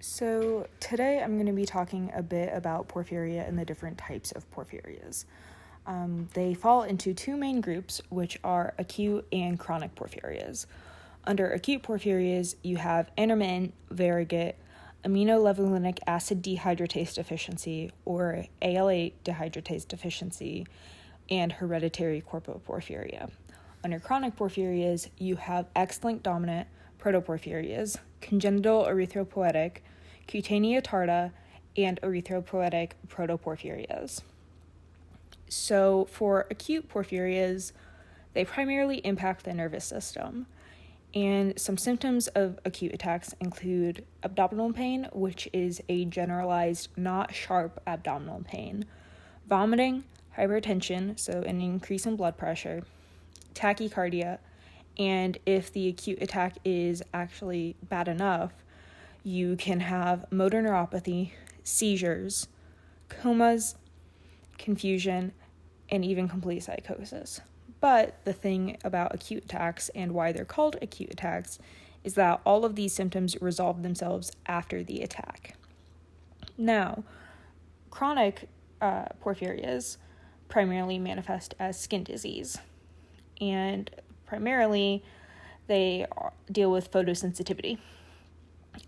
So today I'm going to be talking a bit about porphyria and the different types of porphyrias. They fall into two main groups, which are acute and chronic porphyrias. Under acute porphyrias, you have intermittent variegate aminolevulinic acid dehydratase deficiency, or ALA dehydratase deficiency, and hereditary corpoporphyria. Under chronic porphyrias, you have X-linked dominant protoporphyrias, congenital erythropoietic, cutanea tarda, and erythropoietic protoporphyrias. So for acute porphyrias, they primarily impact the nervous system. And some symptoms of acute attacks include abdominal pain, which is a generalized, not sharp abdominal pain, vomiting, hypertension, so an increase in blood pressure, tachycardia, and if the acute attack is actually bad enough, you can have motor neuropathy, seizures, comas, confusion, and even complete psychosis. But the thing about acute attacks and why they're called acute attacks is that all of these symptoms resolve themselves after the attack. Now, chronic porphyrias primarily manifest as skin disease, and primarily they deal with photosensitivity.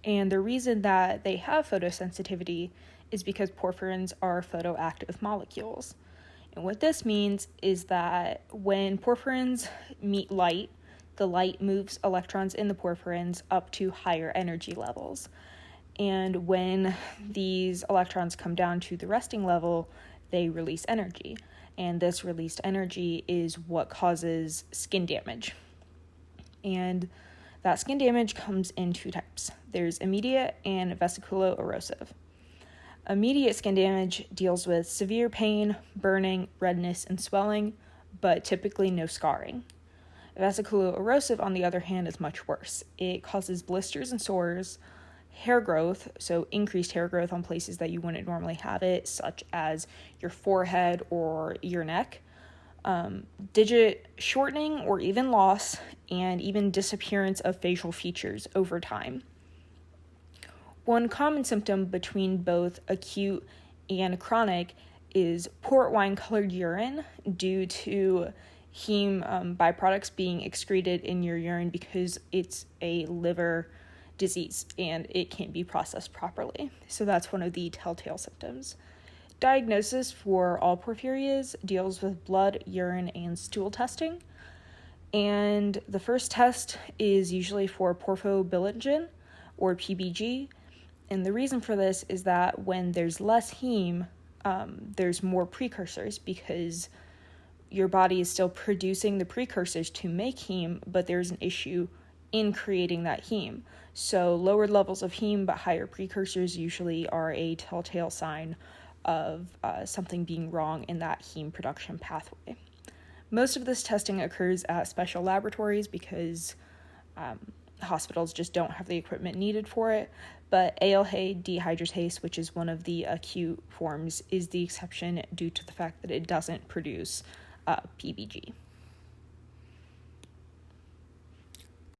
And the reason that they have photosensitivity is because porphyrins are photoactive molecules. And what this means is that when porphyrins meet light, the light moves electrons in the porphyrins up to higher energy levels. And when these electrons come down to the resting level, they release energy. And this released energy is what causes skin damage. And that skin damage comes in two types. There's immediate and vesiculo-erosive. Immediate skin damage deals with severe pain, burning, redness, and swelling, but typically no scarring. Vesiculo-erosive, on the other hand, is much worse. It causes blisters and sores, hair growth, so increased hair growth on places that you wouldn't normally have it, such as your forehead or your neck, digit shortening or even loss, and even disappearance of facial features over time. One common symptom between both acute and chronic is port wine-colored urine due to heme byproducts being excreted in your urine because it's a liver disease and it can't be processed properly. So that's one of the telltale symptoms. Diagnosis for all porphyrias deals with blood, urine, and stool testing. And the first test is usually for porphobilinogen, or PBG. And the reason for this is that when there's less heme, there's more precursors because your body is still producing the precursors to make heme, but there's an issue in creating that heme. So lower levels of heme but higher precursors usually are a telltale sign of something being wrong in that heme production pathway. Most of this testing occurs at special laboratories because hospitals just don't have the equipment needed for it, but ALA dehydratase, which is one of the acute forms, is the exception due to the fact that it doesn't produce PBG.